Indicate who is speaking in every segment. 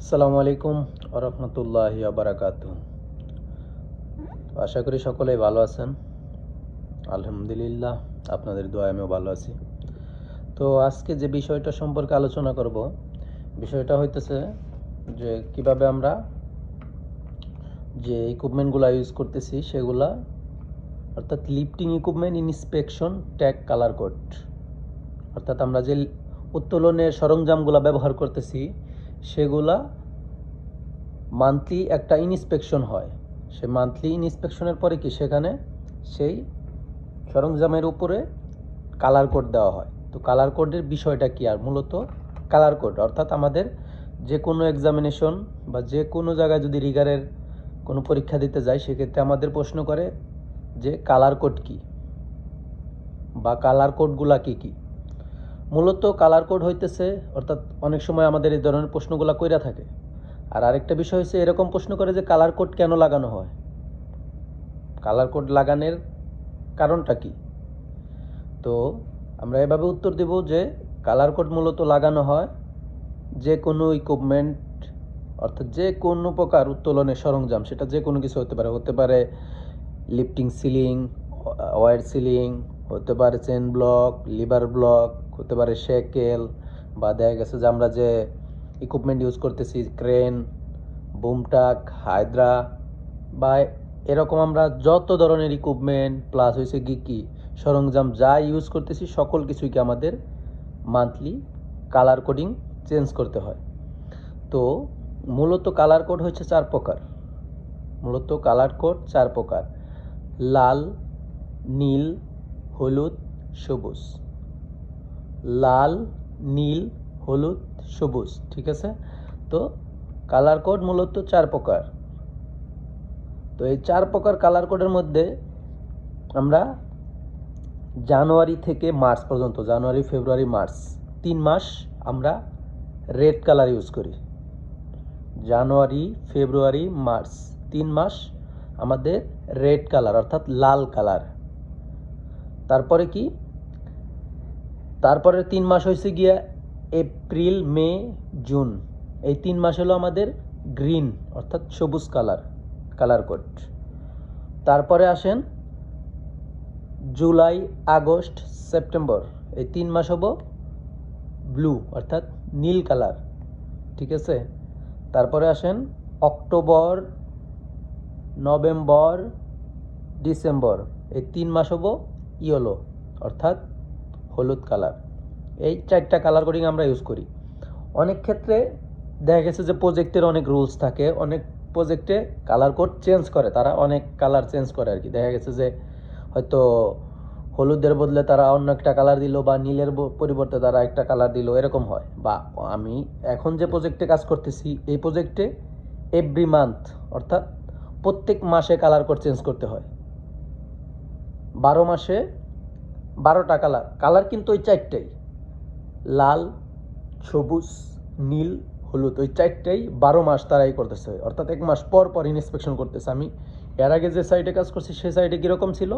Speaker 1: আসসালামু আলাইকুম রহমতুল্লাহি বারাকাতু। আশা করি সকলেই ভালো আছেন। আলহামদুলিল্লাহ, আপনাদের দোয়ায় আমিও ভালো আছি। তো আজকে যে বিষয়টা সম্পর্কে আলোচনা করব, বিষয়টা হইতেছে যে কিভাবে আমরা যে ইকুইপমেন্টগুলো ইউজ করতেছি সেগুলা, অর্থাৎ lifting equipment inspection tag colour code. অর্থাৎ আমরা যে উত্তোলনের সরঞ্জামগুলো ব্যবহার করতেছি সেগুলা মান্থলি একটা ইন্সপেকশন হয়। সে মান্থলি ইন্সপেকশনের পরে কি সেখানে সেই সরঞ্জামের উপরে কালার কোড দেওয়া হয়। তো কালার কোডের বিষয়টা কি? আর মূলত কালার কোড অর্থাৎ আমাদের যে কোনো এক্সামিনেশন বা যে কোনো জায়গায় যদি রিগারের কোনো পরীক্ষা দিতে যায় সেক্ষেত্রে আমাদের প্রশ্ন করে যে কালার কোড কি বা কালার কোডগুলা কি কি। মূলত কালার কোড হইতেছে, অর্থাৎ অনেক সময় আমাদের এই ধরনের প্রশ্নগুলো কইরা থাকে। আর আরেকটা বিষয় হচ্ছে এরকম প্রশ্ন করে যে কালার কোড কেন লাগানো হয়, কালার কোড লাগানোর কারণটা কি। তো আমরা এভাবে উত্তর দেব যে কালার কোড মূলত লাগানো হয় যে কোনো ইকুইপমেন্ট, অর্থাৎ যে কোনো প্রকার উত্তোলনের সরঞ্জাম, সেটা যে কোনো কিছু হতে পারে লিফটিং সিলিং, ওয়্যার সিলিং, হতে পারে চেন ব্লক, লিভার ব্লক, হতে পারে শেকেল, বা দেখা গেছে যে আমরা যে ইকুইপমেন্ট ইউজ করতেছি ক্রেন, বুমটাক, হায়দ্রা, বা এরকম আমরা যত ধরনের ইকুইপমেন্ট প্লাস হয়েছে কি সরঞ্জাম যা ইউজ করতেছি সকল কিছুকে আমাদের মান্থলি কালার কোডিং চেঞ্জ করতে হয়। তো মূলত কালার কোড হচ্ছে চার প্রকার। লাল, নীল, হলুদ, সবুজ। লাল, নীল, হলুদ, সবুজ, ঠিক আছে। তো কালার কোড মূলত চার প্রকার। তো এই চার প্রকার কালার কোডের মধ্যে আমরা জানুয়ারি থেকে মার্চ পর্যন্ত, জানুয়ারি, ফেব্রুয়ারি, মার্চ, 3 মাস আমরা রেড কালার ইউজ করি। জানুয়ারি, ফেব্রুয়ারি, মার্চ, 3 মাস আমাদের রেড কালার অর্থাৎ লাল কালার। তারপরে কি, তারপরে 3 মাস হয়েছে গিয়া এপ্রিল, মে, জুন। এই 3 মাস হলো আমাদের গ্রিন অর্থাৎ সবুজ কালার কোড। তারপরে আসেন জুলাই, আগস্ট, সেপ্টেম্বর, এই 3 মাস হবো ব্লু অর্থাৎ নীল কালার, ঠিক আছে। তারপরে আসেন অক্টোবর, নভেম্বর, ডিসেম্বর, এই 3 মাস হবো ইয়েলো অর্থাৎ হলুদ কালার। এই 4টা কালার কোডিং আমরা ইউজ করি। অনেক ক্ষেত্রে দেখা গেছে যে প্রজেক্টের অনেক রুলস থাকে, অনেক প্রজেক্টে কালার কোড চেঞ্জ করে, তারা অনেক কালার চেঞ্জ করে আর কি। দেখা গেছে যে হয়তো হলুদের বদলে তারা অন্য একটা কালার দিল, বা নীলের পরিবর্তে তারা একটা কালার দিল, এরকম হয়। বা আমি এখন যে প্রজেক্টে কাজ করতেছি এই প্রজেক্টে এভরি মান্থ অর্থাৎ প্রত্যেক মাসে কালার কোড চেঞ্জ করতে হয়। 12 মাসে 12টা কালার কিন্তু ওই 4টাই, লাল, সবুজ, নীল, হলুদ, ওই 4টাই 12 মাস তারাই করতেছে, অর্থাৎ 1 মাস পর পর ইন্সপেকশন করতেছে। আমি এর আগে যে সাইটে কাজ করছি সেই সাইটে কীরকম ছিল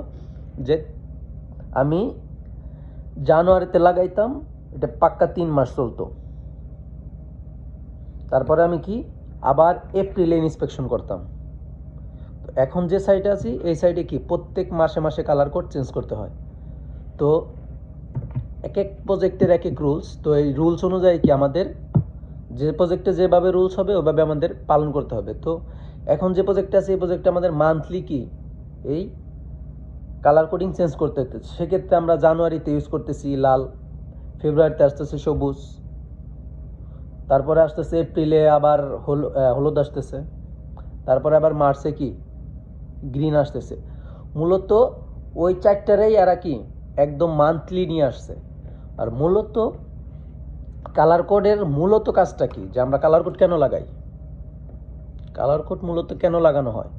Speaker 1: যে আমি জানুয়ারিতে লাগাইতাম, এটা পাক্কা 3 মাস চলতো। তারপরে আমি কি আবার এপ্রিলে ইন্সপেকশন করতাম। তো এখন যে সাইটে আছি এই সাইটে কি প্রত্যেক মাসে মাসে কালার কোড চেঞ্জ করতে হয়। তো এক এক প্রজেক্টের এক এক রুলস। তো এই রুলস অনুযায়ী কি আমাদের যে প্রজেক্টে যেভাবে রুলস হবে ওইভাবে আমাদের পালন করতে হবে। তো এখন যে প্রজেক্টে আছে এই প্রজেক্টে আমাদের মান্থলি কি এই কালার কোডিং চেঞ্জ করতে হচ্ছে। সেক্ষেত্রে আমরা জানুয়ারিতে ইউজ করতেছি লাল, ফেব্রুয়ারিতে আসতেছে সবুজ, তারপরে আসতেছে এপ্রিলে আবার হলুদ আসতেছে, তারপরে আবার মার্চে কি গ্রিন আসতেছে। মূলত ওই 4টারেই এরা কি একদম মান্থলি নিয়ে আসছে। আর মূলত কালার কোডের মূলত কাজটা কি, যে আমরা কালার কোড কেন লাগাই, কালার কোড মূলত কেন লাগানো হয়।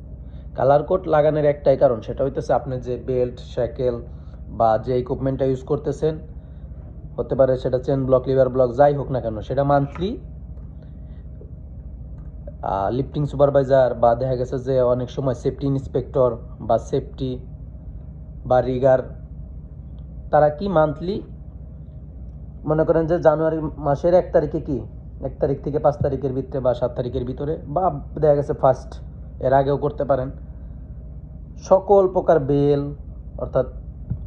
Speaker 1: কালার কোড লাগানোর একটাই কারণ, সেটা হইতেছে আপনি যে বেল্ট, শ্যাকেল বা যে ইকুইপমেন্টটা ইউজ করতেছেন, হতে পারে সেটা চেন ব্লক, লিভার ব্লক, যাই হোক না কেন, সেটা মান্থলি লিফটিং সুপারভাইজার বা দেখা গেছে যে অনেক সময় সেফটি ইন্সপেক্টর বা সেফটি বা রিগার, তারা কি মান্থলি মনে করেন যে জানুয়ারি মাসের 1 তারিখে কি 1 তারিখ থেকে 5 তারিখের ভিতরে বা 7 তারিখের ভিতরে, বা দেখা গেছে ফার্স্ট এর আগেও করতে পারেন। সকল প্রকার বেল অর্থাৎ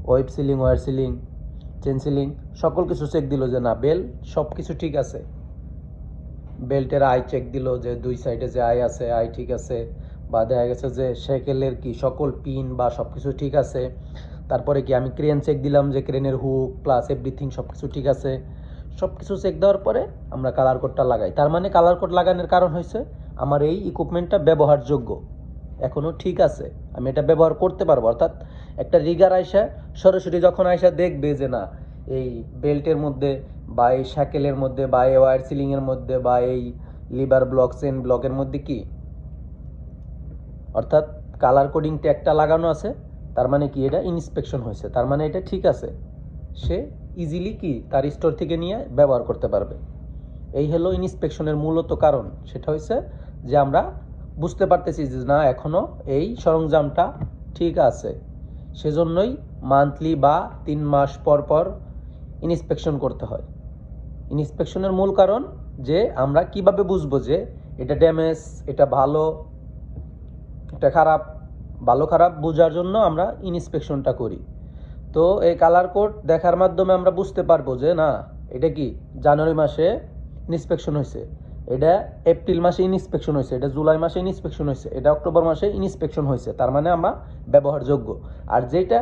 Speaker 1: web sealing, wire sealing, chain sealing সকল কিছু চেক দিল যে না বেল সব কিছু ঠিক আছে। বেল্টের আই চেক দিল যে 2 সাইডে যে আই আছে আই ঠিক আছে, বা দেখা গেছে যে সাইকেলের কি সকল পিন বা সব কিছু ঠিক আছে। তারপরে কি আমি ক্রেন চেক দিলাম যে ক্রেনের হুক প্লাস এভরিথিং সব কিছু ঠিক আছে। সব কিছু চেক দেওয়ার পরে আমরা কালার কোডটা লাগাই। তার মানে কালার কোড লাগানোর কারণ হয়েছে আমার এই ইকুইপমেন্টটা ব্যবহারযোগ্য, এখনও ঠিক আছে, আমি এটা ব্যবহার করতে পারবো। অর্থাৎ একটা রিগার আইসা সরাসরি যখন আইসা দেখবে যে না এই বেল্টের মধ্যে বা এই সাইকেলের মধ্যে বা এই ওয়্যার সিলিংয়ের মধ্যে বা এই লিভার ব্লক চেন ব্লকের মধ্যে কি অর্থাৎ কালার কোডিং ট্যাগটা লাগানো আছে, তার মানে কি এটা ইন্সপেকশন হয়েছে, তার মানে এটা ঠিক আছে, সে ইজিলি কি তার স্টোর থেকে নিয়ে ব্যবহার করতে পারবে। এই হলো ইন্সপেকশনের মূলত কারণ, সেটা হচ্ছে যে আমরা বুঝতে পারতেছি যে না এখনও এই সরঞ্জামটা ঠিক আছে, সেজন্যই মান্থলি বা 3 মাস পর পর ইন্সপেকশন করতে হয়। ইন্সপেকশনের মূল কারণ যে আমরা কিভাবে বুঝবো যে এটা ড্যামেজ, এটা ভালো, এটা খারাপ, ভালো খারাপ বোঝার জন্য আমরা ইন্সপেকশনটা করি। তো এই কালার কোড দেখার মাধ্যমে আমরা বুঝতে পারবো যে না এটা কি জানুয়ারি মাসে ইন্সপেকশন হয়েছে, এটা এপ্রিল মাসে ইন্সপেকশন হয়েছে, এটা জুলাই মাসে ইন্সপেকশন হয়েছে, এটা অক্টোবর মাসে ইন্সপেকশন হয়েছে, তার মানে আমরা ব্যবহারযোগ্য। আর যেটা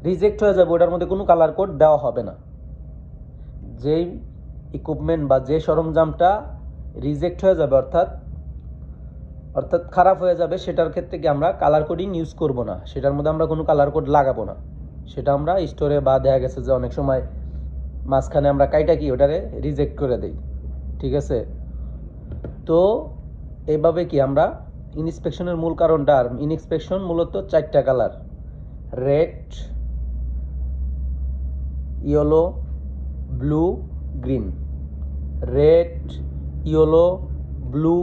Speaker 1: রিজেক্ট হয়ে যাবে ওটার মধ্যে কোনো কালার কোড দেওয়া হবে না। যেই ইকুইপমেন্ট বা যে সরঞ্জামটা রিজেক্ট হয়ে যাবে অর্থাৎ খারাপ হয়ে যাবে, সেটার ক্ষেত্রে কি আমরা কালার কোডিং ইউজ করব না, সেটার মধ্যে আমরা কোনো কালার কোড লাগাবো না। সেটা আমরা স্টোরে বা দেখা গেছে যে অনেক সময় মাঝখানে আমরা কাইটা কি ওটারে রিজেক্ট করে দেই, ঠিক আছে। তো এইভাবে কি আমরা ইন্সপেকশনের মূল কারণটা, আর ইন্সপেকশন মূলত 4টা colour, red, yellow, blue, green. Red, yellow, blue,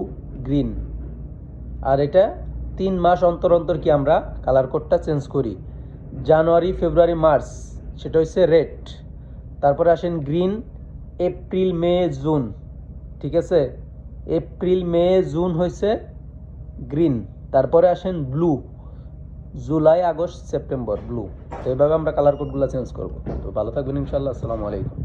Speaker 1: green. আর এটা 3 মাস অন্তর অন্তর কি আমরা কালার কোডটা চেঞ্জ করি। জানুয়ারি, ফেব্রুয়ারি, মার্চ সেটা হচ্ছে রেড, তারপরে আসেন গ্রিন, এপ্রিল, মে, জুন, ঠিক আছে। এপ্রিল, মে, জুন হয়েছে গ্রিন, তারপরে আসেন blue, July, August, September blue. তো এইভাবে আমরা কালার কোডগুলো চেঞ্জ করবো। তো ভালো থাকবেন ইনশাআল্লাহ। আসসালামু আলাইকুম।